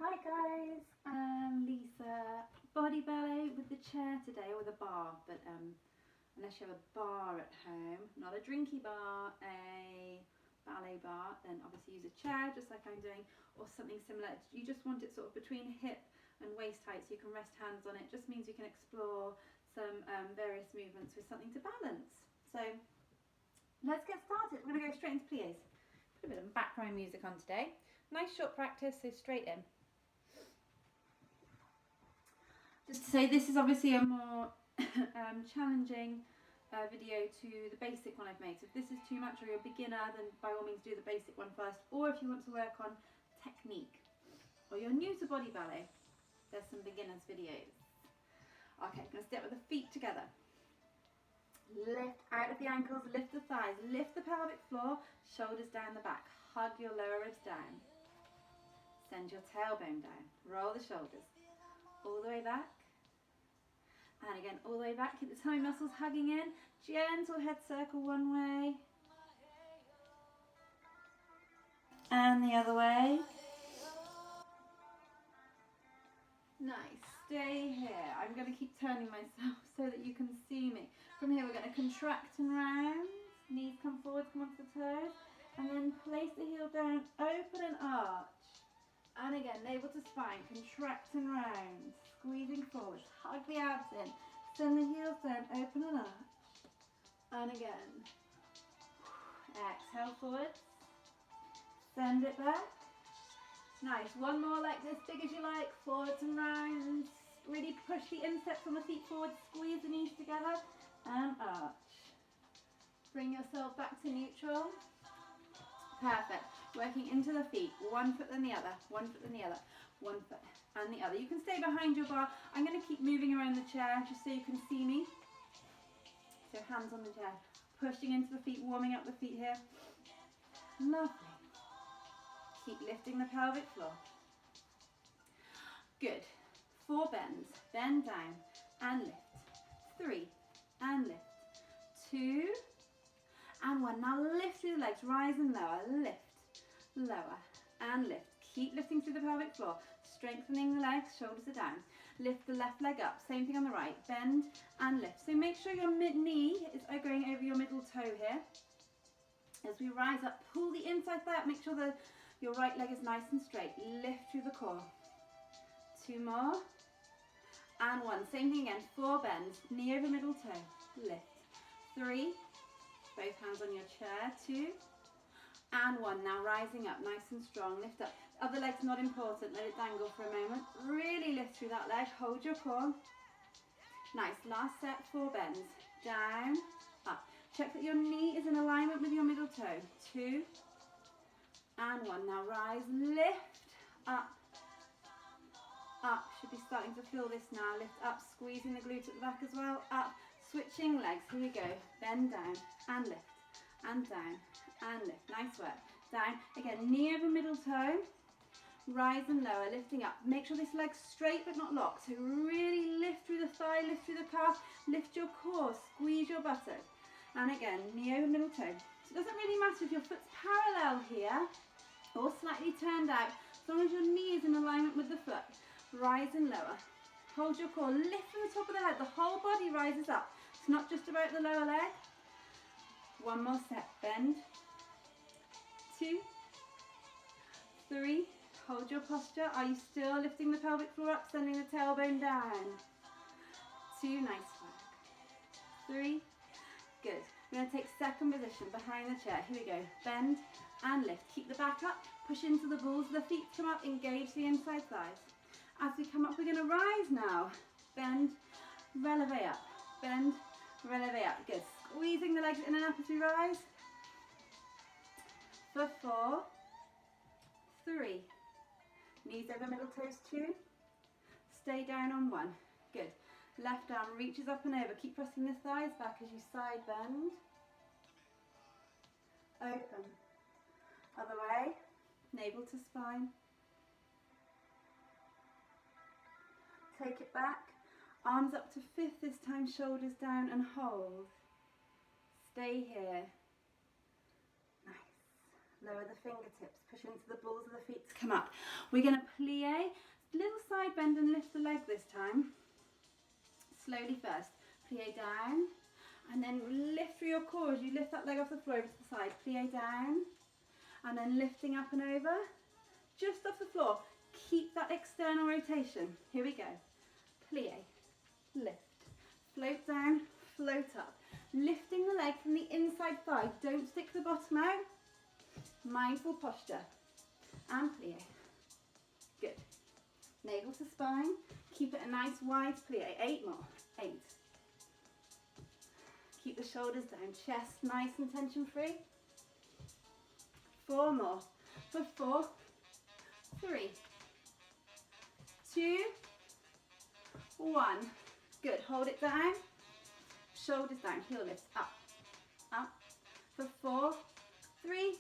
Hi guys, I'm Lisa. Body ballet with the chair today, or with a bar, but unless you have a bar at home, not a drinky bar, a ballet bar, then obviously use a chair just like I'm doing, or something similar. You just want it sort of between hip and waist height so you can rest hands on it. Just means you can explore some various movements with something to balance. So let's get started. We're going to go straight into pliés. Put a bit of background music on today. Nice short practice, so straight in. Just to say, this is obviously a more challenging video to the basic one I've made. So if this is too much or you're a beginner, then by all means do the basic one first. Or if you want to work on technique, or you're new to body ballet, there's some beginners videos. Okay, I'm going to start with the feet together. Lift out of the ankles, lift the thighs, lift the pelvic floor, shoulders down the back. Hug your lower ribs down. Send your tailbone down. Roll the shoulders. All the way back. And again, all the way back. Keep the tummy muscles hugging in. Gentle head circle one way. And the other way. Nice. Stay here. I'm going to keep turning myself so that you can see me. From here, we're going to contract and round. Knees come forward, come onto the toes. And then place the heel down, open and arch. And again, navel to spine, contract and round. Squeezing forward, hug the abs in. Send the heels down, open and arch. And again. Exhale forward. Send it back. Nice. One more like this, big as you like. Forwards and rounds. Really push the insteps on the feet forward. Squeeze the knees together. And arch. Bring yourself back to neutral. Perfect. Working into the feet. One foot then the other. One foot then the other. One foot and the other. You can stay behind your bar. I'm going to keep moving around the chair just so you can see me. So hands on the chair. Pushing into the feet, warming up the feet here. Lovely. Keep lifting the pelvic floor. Good. 4 bends. Bend down and lift. 3 and lift. 2 and 1. Now lift through the legs. Rise and lower. Lift. Lower and lift. Keep lifting through the pelvic floor. Strengthening the legs. Shoulders are down. Lift the left leg up. Same thing on the right. Bend and lift. So make sure your knee is going over your middle toe here. As we rise up, pull the inside thigh up. Make sure that your right leg is nice and straight. Lift through the core. 2 more. And 1. Same thing again. 4 bends. Knee over middle toe. Lift. 3. Both hands on your chair. 2. And 1. Now rising up. Nice and strong. Lift up. Other leg's not important. Let it dangle for a moment. Really lift through that leg. Hold your core. Nice. Last set. 4 bends. Down. Up. Check that your knee is in alignment with your middle toe. 2. And 1. Now rise. Lift. Up. Up. Should be starting to feel this now. Lift up. Squeezing the glute at the back as well. Up. Switching legs. Here we go. Bend down and lift. And down and lift. Nice work. Down. Again, knee over middle toe. Rise and lower. Lifting up. Make sure this leg's straight but not locked. So really lift through the thigh, lift through the calf, lift your core, squeeze your buttock. And again, knee over middle toe. So it doesn't really matter if your foot's parallel here or slightly turned out. As long as your knee is in alignment with the foot. Rise and lower. Hold your core. Lift from the top of the head. The whole body rises up. It's not just about the lower leg. 1 more step. Bend. 2. 3. Hold your posture. Are you still lifting the pelvic floor up, sending the tailbone down? 2. Nice work. 3. Good. We're going to take second position behind the chair. Here we go. Bend and lift. Keep the back up. Push into the balls of the feet. Come up. Engage the inside thighs. As we come up, we're going to rise now. Bend, releve up. Bend, releve up. Good. Squeezing the legs in and up as we rise. For 4. 3. Knees over middle toes. 2. Stay down on 1. Good. Left arm reaches up and over. Keep pressing the thighs back as you side bend. Open. Other way. Navel to spine. Take it back. Arms up to 5th this time. Shoulders down and hold. Stay here. Nice. Lower the fingertips, push into the balls of the feet to come up. We're going to plie, little side bend and lift the leg this time. Slowly first, plie down, and then lift through your core as you lift that leg off the floor over to the side. Plie down, and then lifting up and over, just off the floor. Keep that external rotation. Here we go. Plie, lift, float down, float up. Lifting the leg from the inside thigh. Don't stick the bottom out. Mindful posture. And plie. Good. Navel to spine. Keep it a nice wide plie. 8 more. 8. Keep the shoulders down. Chest nice and tension free. 4 more. For 4, 3, 2, 1. Good. Hold it down. Shoulders down. Heel lifts up. Up. For 4, 3,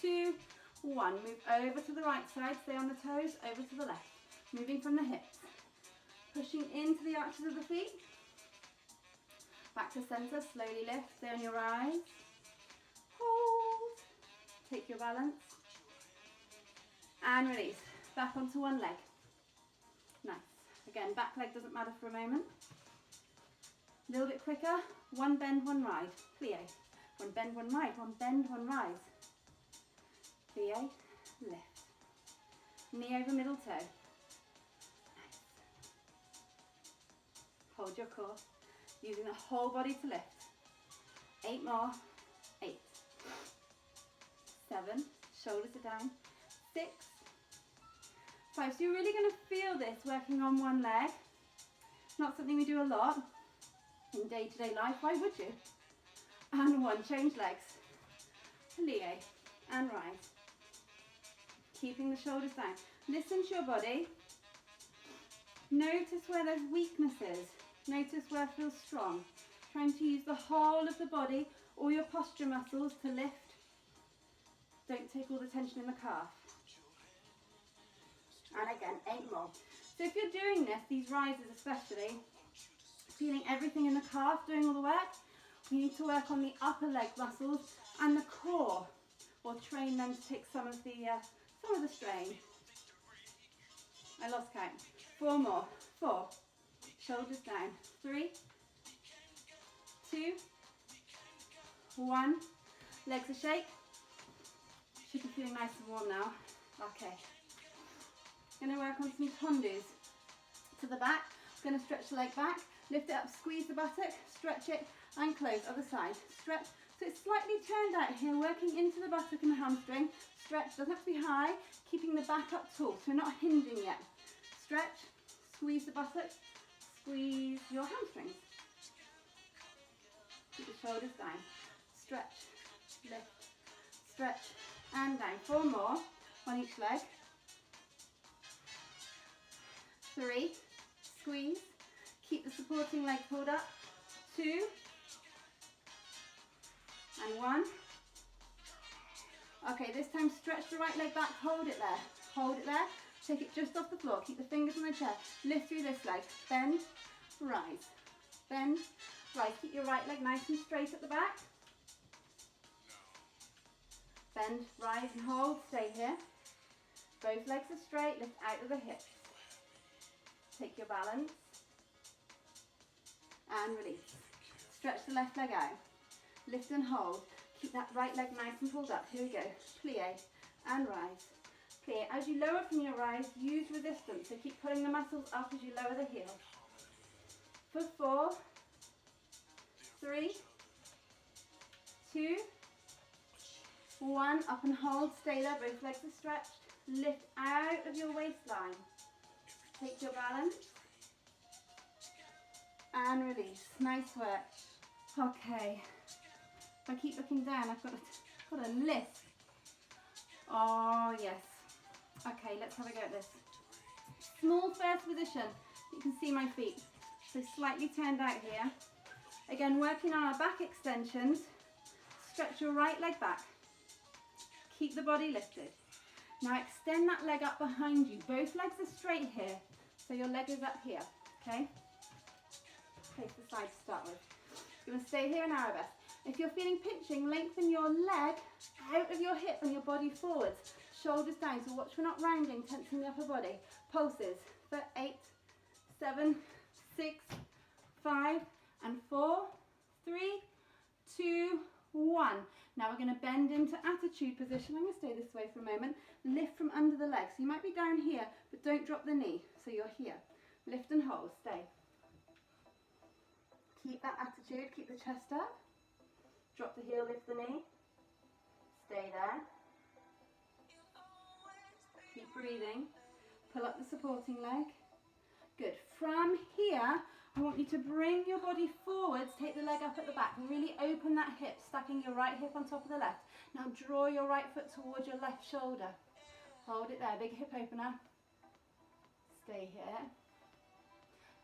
2, 1. Move over to the right side. Stay on the toes. Over to the left. Moving from the hips. Pushing into the arches of the feet. Back to center. Slowly lift. Stay on your eyes. Hold. Take your balance. And release. Back onto one leg. Nice. Again, back leg doesn't matter for a moment. A little bit quicker. One bend, one ride. Plie. One bend, one ride. One bend, one rise. Plie. Lift. Knee over middle toe. Nice. Hold your core. Using the whole body to lift. 8 more. 8. 7. Shoulders are down. 6. 5. So you're really going to feel this working on one leg. Not something we do a lot in day-to-day life. Why would you? And 1. Change legs. Plie and rise. Keeping the shoulders down. Listen to your body. Notice where there's weaknesses. Notice where it feels strong. Trying to use the whole of the body, all your posture muscles to lift. Don't take all the tension in the calf. And again, 8 more. So if you're doing this, these rises especially, feeling everything in the calf, doing all the work, we need to work on the upper leg muscles and the core, or train them to take some of the strain. I lost count. 4 more. 4. Shoulders down. 3, 2, 1. Legs a shake. Should be feeling nice and warm now. Okay. Going to work on some tondus to the back. Going to stretch the leg back, lift it up, squeeze the buttock, stretch it and close. Other side. Stretch. So it's slightly turned out here, working into the buttock and the hamstring. Stretch, doesn't have to be high, keeping the back up tall, so we're not hinging yet. Stretch, squeeze the buttock, squeeze your hamstrings. Keep the shoulders down. Stretch, lift, stretch and down. 4 more on each leg. 3, squeeze, keep the supporting leg pulled up. 2 and 1. Okay, this time stretch the right leg back, hold it there. Hold it there, take it just off the floor, keep the fingers on the chair, lift through this leg, bend, rise, bend, rise. Keep your right leg nice and straight at the back. Bend, rise and hold, stay here. Both legs are straight, lift out of the hips. Take your balance and release. Stretch the left leg out. Lift and hold. Keep that right leg nice and pulled up. Here we go. Plie and rise. Plie. As you lower from your rise, use resistance. So keep pulling the muscles up as you lower the heel. For 4, 3, 2, 1. Up and hold. Stay there. Both legs are stretched. Lift out of your waistline. Take your balance and release. Nice work. Okay. If I keep looking down, I've got a list. Oh yes. Okay, let's have a go at this. Small first position. You can see my feet. So slightly turned out here. Again, working on our back extensions. Stretch your right leg back. Keep the body lifted. Now extend that leg up behind you. Both legs are straight here. So your leg is up here, okay? Face the side to start with. You're going to stay here in arabesque. If you're feeling pinching, lengthen your leg out of your hip and your body forwards. Shoulders down, so watch we're not rounding, tensing the upper body. Pulses for 8, 7, 6, 5, and 4, 3, 2, 1. Now we're going to bend into attitude position. I'm going to stay this way for a moment. Lift from under the legs. So you might be down here, but don't drop the knee. So you're here. Lift and hold. Stay. Keep that attitude. Keep the chest up. Drop the heel, lift the knee. Stay there. Keep breathing. Pull up the supporting leg. Good. From here, I want you to bring your body forwards, take the leg up at the back, and really open that hip, stacking your right hip on top of the left. Now draw your right foot towards your left shoulder. Hold it there, big hip opener. Stay here.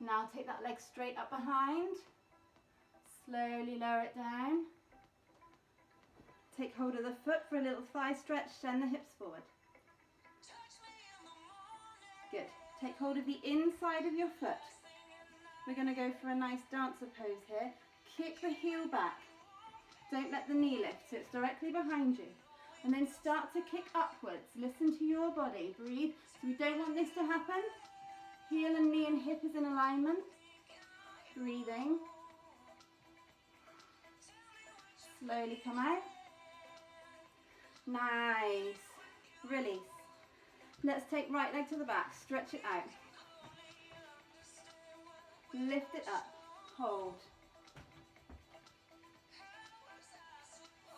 Now take that leg straight up behind. Slowly lower it down. Take hold of the foot for a little thigh stretch, send the hips forward. Good. Take hold of the inside of your foot. We're going to go for a nice dancer pose here. Kick the heel back. Don't let the knee lift, so it's directly behind you. And then start to kick upwards. Listen to your body. Breathe. So we don't want this to happen. Heel and knee and hip is in alignment. Breathing. Slowly come out. Nice. Release. Let's take right leg to the back. Stretch it out. Lift it up. Hold.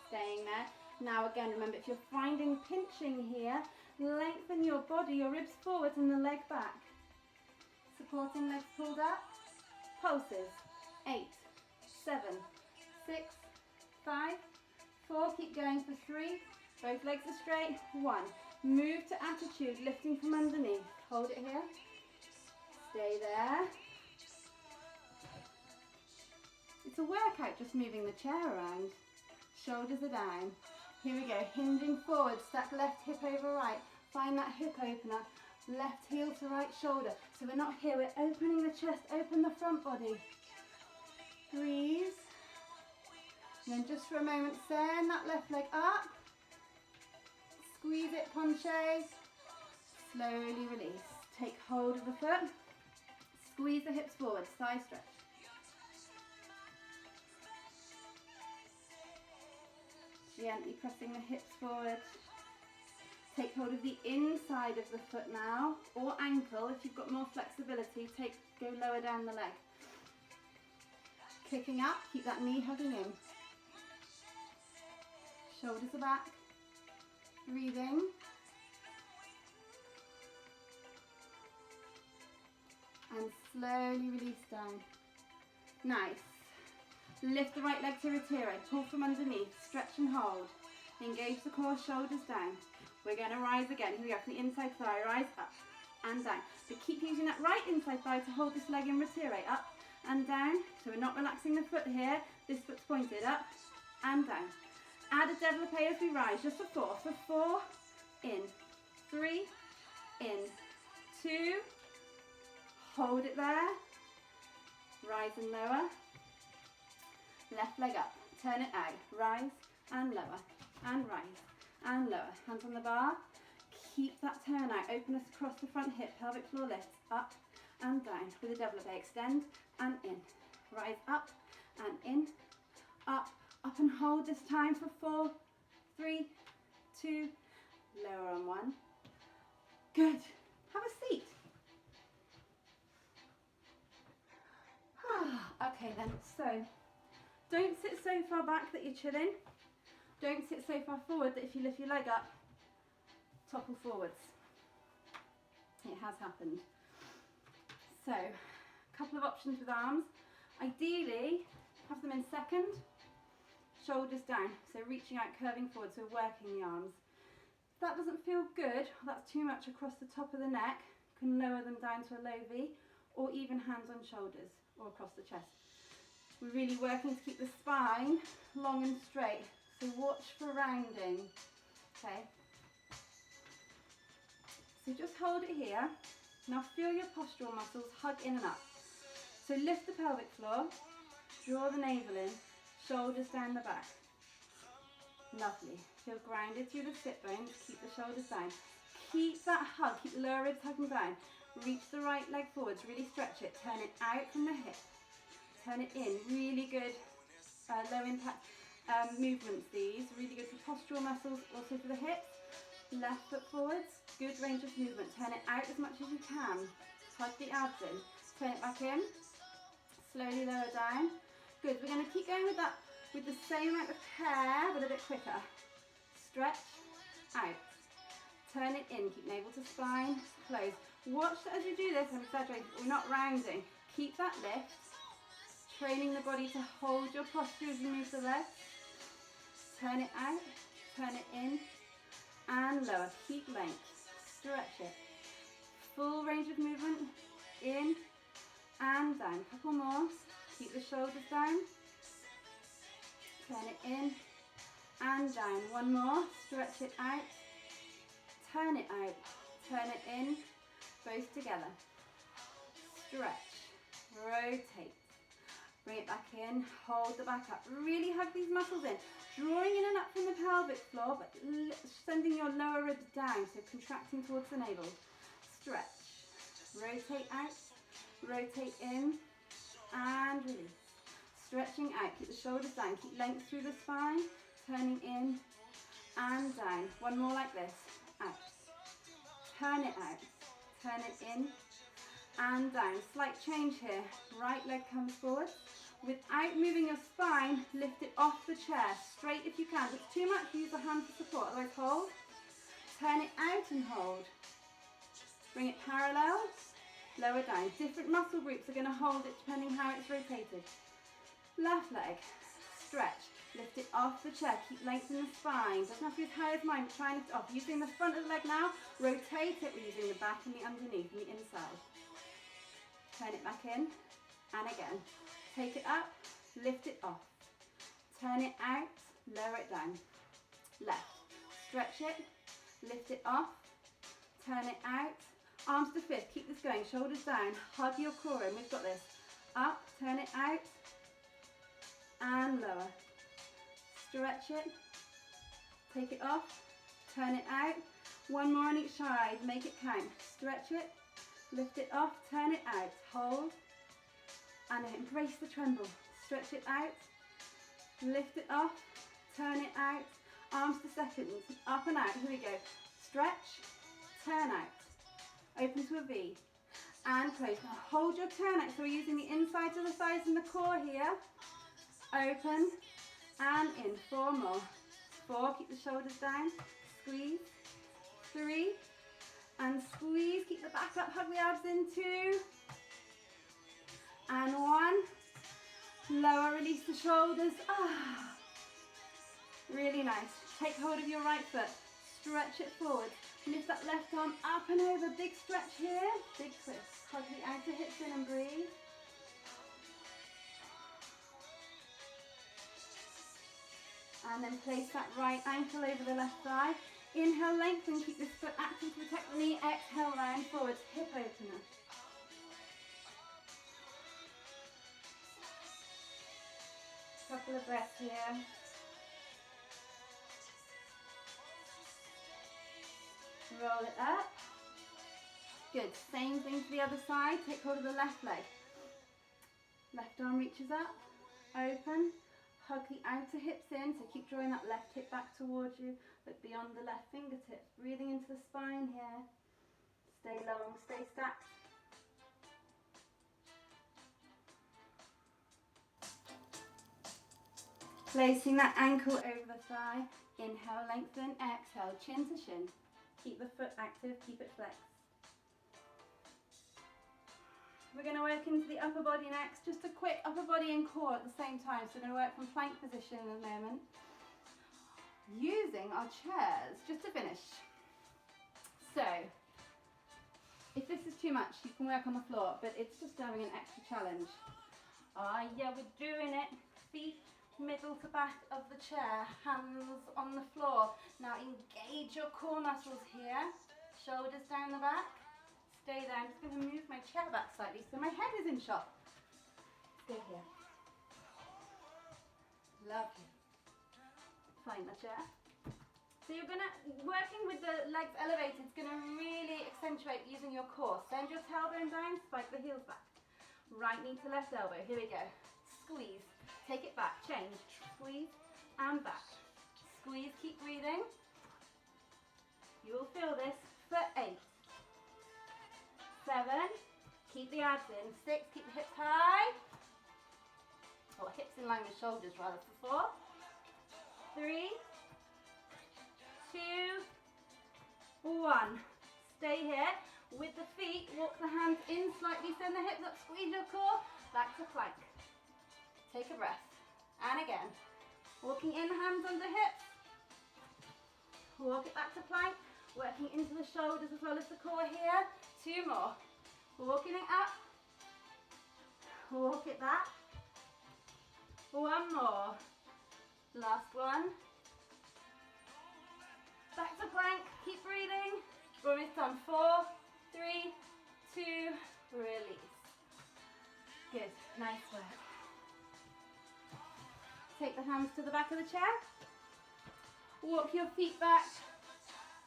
Staying there. Now again, remember, if you're finding pinching here, lengthen your body, your ribs forwards and the leg back. Supporting legs pulled up. Pulses. 8, 7, 6, 5, 4. Keep going for 3. Both legs are straight. 1. Move to attitude, lifting from underneath. Hold it here. Stay there. It's a workout just moving the chair around. Shoulders are down. Here we go. Hinging forward. Stack left hip over right. Find that hip opener. Left heel to right shoulder. So we're not here. We're opening the chest. Open the front body. Breathe. And then just for a moment, send that left leg up. Squeeze it, penché. Slowly release. Take hold of the foot. Squeeze the hips forward. Thigh stretch. Gently pressing the hips forward. Take hold of the inside of the foot now, or ankle. If you've got more flexibility, go lower down the leg. Kicking up, keep that knee hugging in. Shoulders are back. Breathing. And slowly release down. Nice. Lift the right leg to retire. Pull from underneath. Stretch and hold. Engage the core, shoulders down. We're going to rise again. Here we go. From the inside thigh. Rise up and down. But keep using that right inside thigh to hold this leg in retire. Up and down. So we're not relaxing the foot here. This foot's pointed up and down. Add a développé as we rise. Just for 4. For 4. In. 3. In. 2. Hold it there. Rise and lower. Left leg up, turn it out, rise and lower, and rise and lower. Hands on the bar, keep that turn out, openness across the front hip, pelvic floor lifts, up and down with a développé. Extend and in, rise up and in, up and hold this time for 4, 3, 2, lower on 1. Good, have a seat. Okay then, so don't sit so far back that you're chilling. Don't sit so far forward that if you lift your leg up, topple forwards. It has happened. So, a couple of options with arms. Ideally, have them in second, shoulders down. So reaching out, curving forward, so working the arms. If that doesn't feel good, or that's too much across the top of the neck, you can lower them down to a low V, or even hands on shoulders, or across the chest. We're really working to keep the spine long and straight, so watch for rounding, okay? So just hold it here. Now feel your postural muscles hug in and up. So lift the pelvic floor, draw the navel in, shoulders down the back. Lovely. Feel grounded through the sit bones. Keep the shoulders down. Keep that hug. Keep the lower ribs hugging down. Reach the right leg forwards. Really stretch it. Turn it out from the hip. Turn it in. Really good low impact movements these. Really good for postural muscles. Also for the hips. Left foot forwards. Good range of movement. Turn it out as much as you can. Hug the abs in. Turn it back in. Slowly lower down. Good. We're going to keep going with that with the same amount of care, but a bit quicker. Stretch out. Turn it in. Keep navel to spine. Close. Watch as you do this. I'm exaggerating. We're not rounding. Keep that lift. Training the body to hold your posture as you move the legs. Turn it out. Turn it in. And lower. Keep length. Stretch it. Full range of movement. In and down. Couple more. Keep the shoulders down. Turn it in and down. One more. Stretch it out. Turn it out. Turn it in. Both together. Stretch. Rotate. Bring it back in. Hold the back up. Really hug these muscles in. Drawing in and up from the pelvic floor, but sending your lower ribs down, so contracting towards the navel. Stretch. Rotate out. Rotate in. And release. Stretching out. Keep the shoulders down. Keep length through the spine. Turning in and down. One more like this. Out. Turn it out. Turn it in and down. Slight change here. Right leg comes forward. Without moving your spine, lift it off the chair. Straight if you can. If it's too much, use the hand for support. Otherwise, hold. Turn it out and hold. Bring it parallel. Lower down. Different muscle groups are going to hold it depending how it's rotated. Left leg. Stretch. Lift it off the chair. Keep length in the spine. Doesn't have to be as high as mine, but try and lift it off. Using the front of the leg now. Rotate it. We're using the back and the underneath and the inside. Turn it back in. And again. Take it up. Lift it off. Turn it out. Lower it down. Left. Stretch it. Lift it off. Turn it out. Arms to fist. Keep this going. Shoulders down. Hug your core in. We've got this. Up. Turn it out. And lower. Stretch it. Take it off. Turn it out. One more on each side. Make it count. Stretch it. Lift it off. Turn it out. Hold. And embrace the tremble. Stretch it out. Lift it off. Turn it out. Arms to seconds. Up and out. Here we go. Stretch. Turn out. Open to a V. And close. Now hold your turn out. So we're using the inside to the sides and the core here. Open. And in. 4 more. 4. Keep the shoulders down. Squeeze. 3. And squeeze. Keep the back up. Hug the abs in. 2. And 1. Lower. Release the shoulders. Ah. Really nice. Take hold of your right foot. Stretch it forward. Lift that left arm up and over. Big stretch here. Big twist. Hug the outer hips in and breathe. And then place that right ankle over the left thigh. Inhale, lengthen. Keep this foot active to protect the knee. Exhale, round forwards. Hip opener. Couple of breaths here. Roll it up. Good. Same thing to the other side. Take hold of the left leg. Left arm reaches up. Open. Hug the outer hips in. So keep drawing that left hip back towards you, but beyond the left fingertips. Breathing into the spine here. Stay long. Stay stacked. Placing that ankle over the thigh. Inhale, lengthen. Exhale, chin to shin. Keep the foot active, keep it flexed. We're going to work into the upper body next. Just a quick upper body and core at the same time. So we're going to work from plank position in a moment. Using our chairs, just to finish. So, if this is too much, you can work on the floor, but it's just having an extra challenge. Ah, yeah, we're doing it. Feet middle to back of the chair, hands on the floor. Now engage your core muscles here, shoulders down the back, stay there. I'm just going to move my chair back slightly so my head is in shot. Stay here. Lovely. Find the chair. So you're going to, working with the legs elevated is going to really accentuate using your core. Send your tailbone down, spike the heels back. Right knee to left elbow. Here we go. Squeeze. Take it back. Change. Squeeze and back. Squeeze. Keep breathing. You will feel this for 8, 7. Keep the abs in. 6. Keep the hips high. Or hips in line with shoulders rather. For 4, 3, 2, 1. Stay here. With the feet, walk the hands in slightly, send the hips up, squeeze your core, back to plank. Take a breath. And again. Walking in, hands under hips. Walk it back to plank. Working into the shoulders as well as the core here. 2 more. Walking it up. Walk it back. 1 more. Last one. Back to plank. Keep breathing. Almost done. 4, 3, 2, release. Good. Nice work. Take the hands to the back of the chair. Walk your feet back.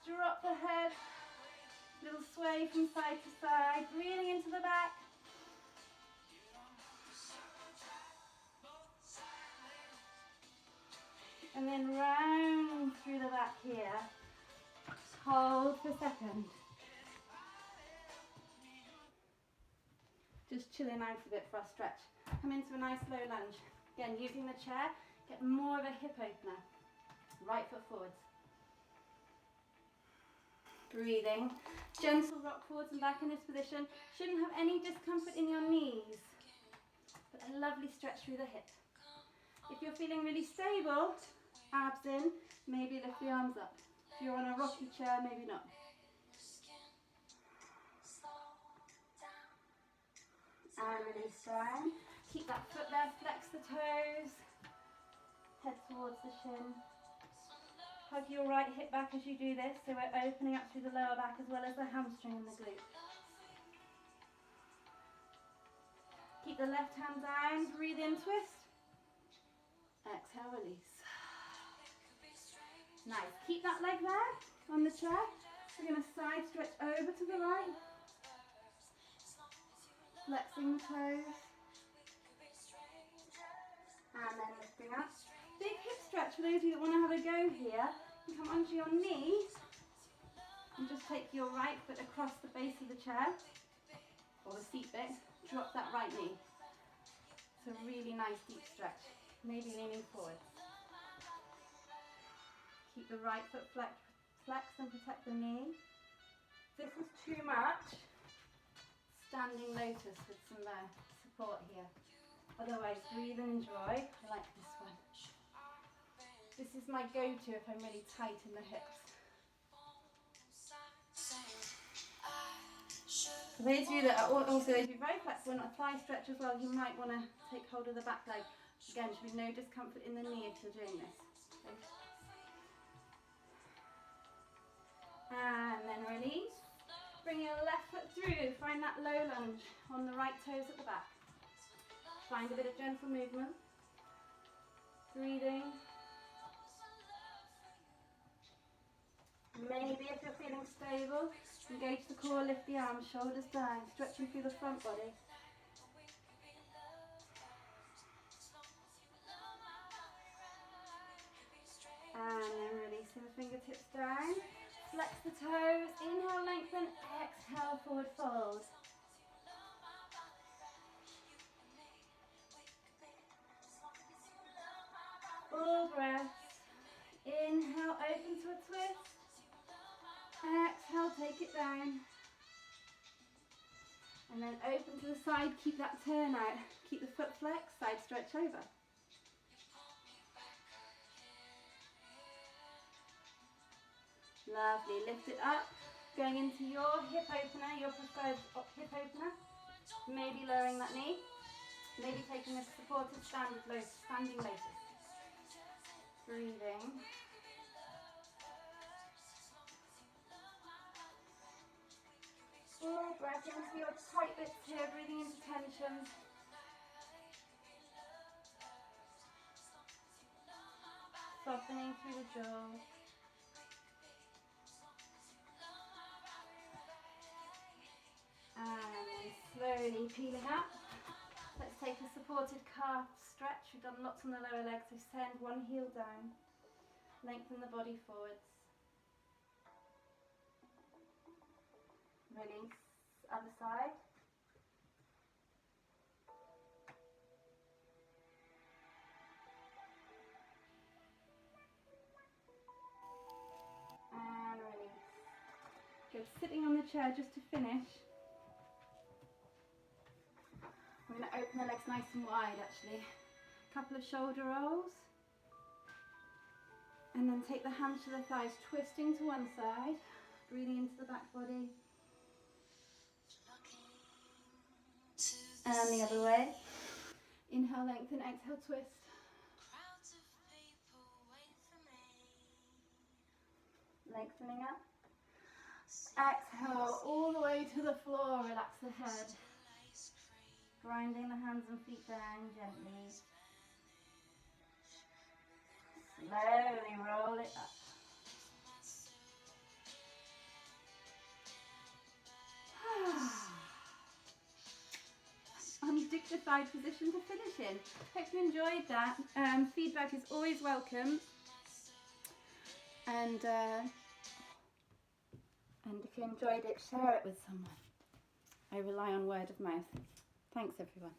Drop the head. Little sway from side to side. Breathing into the back. And then round through the back here. Hold for a second. Just chilling out a bit for our stretch. Come into a nice low lunge. Again, using the chair, get more of a hip opener. Right foot forwards. Breathing. Gentle rock forwards and back in this position. Shouldn't have any discomfort in your knees. But a lovely stretch through the hip. If you're feeling really stable, abs in, maybe lift the arms up. If you're on a rocky chair, maybe not. And release down. Keep that foot there, flex the toes. Head towards the shin. Hug your right hip back as you do this, so we're opening up through the lower back as well as the hamstring and the glute. Keep the left hand down, breathe in, twist. Exhale, release. Nice. Keep that leg there on the chair. We're going to side stretch over to the right. Flexing the toes. And then lifting up. Big hip stretch for those of you that want to have a go here. You come onto your knees and just take your right foot across the base of the chair or the seat bit. Drop that right knee. It's a really nice deep stretch. Maybe leaning forward. Keep the right foot flex and protect the knee. If this is too much, standing lotus with some support here. Otherwise, breathe and enjoy. I like this one. This is my go-to if I'm really tight in the hips. For those of you that are also those of you very flexible and a thigh stretch as well, you might want to take hold of the back leg. Again, there should be no discomfort in the knee if you're doing this. Okay. And then release. Bring your left foot through. Find that low lunge on the right toes at the back. Find a bit of gentle movement. Breathing. Maybe if you're feeling stable, engage the core, lift the arms, shoulders down, stretching through the front body. And then releasing the fingertips down. Flex the toes. Inhale, lengthen. Exhale, forward fold. Full breath. Inhale, open to a twist. Exhale, take it down. And then open to the side, keep that turn out. Keep the foot flexed, side stretch over. Lovely, lift it up. Going into your hip opener, your preferred hip opener. Maybe lowering that knee. Maybe taking a supported standing lotus. Breathing. Full breath into your tight bits here, breathing into tension. Softening through the jaw. Slowly peeling up. Let's take a supported calf stretch. We've done lots on the lower legs, so send one heel down. Lengthen the body forwards. Release, other side. And release. Good, sitting on the chair just to finish. I'm going to open the legs nice and wide actually. A couple of shoulder rolls. And then take the hands to the thighs, twisting to one side, breathing into the back body. And the other way. Inhale, lengthen, exhale, twist. Lengthening up. Exhale all the way to the floor, relax the head. Grinding the hands and feet down gently. Slowly roll it up. Undignified position to finish in. Hope you enjoyed that. Feedback is always welcome. And if you enjoyed it, share it with someone. I rely on word of mouth. Thanks everyone.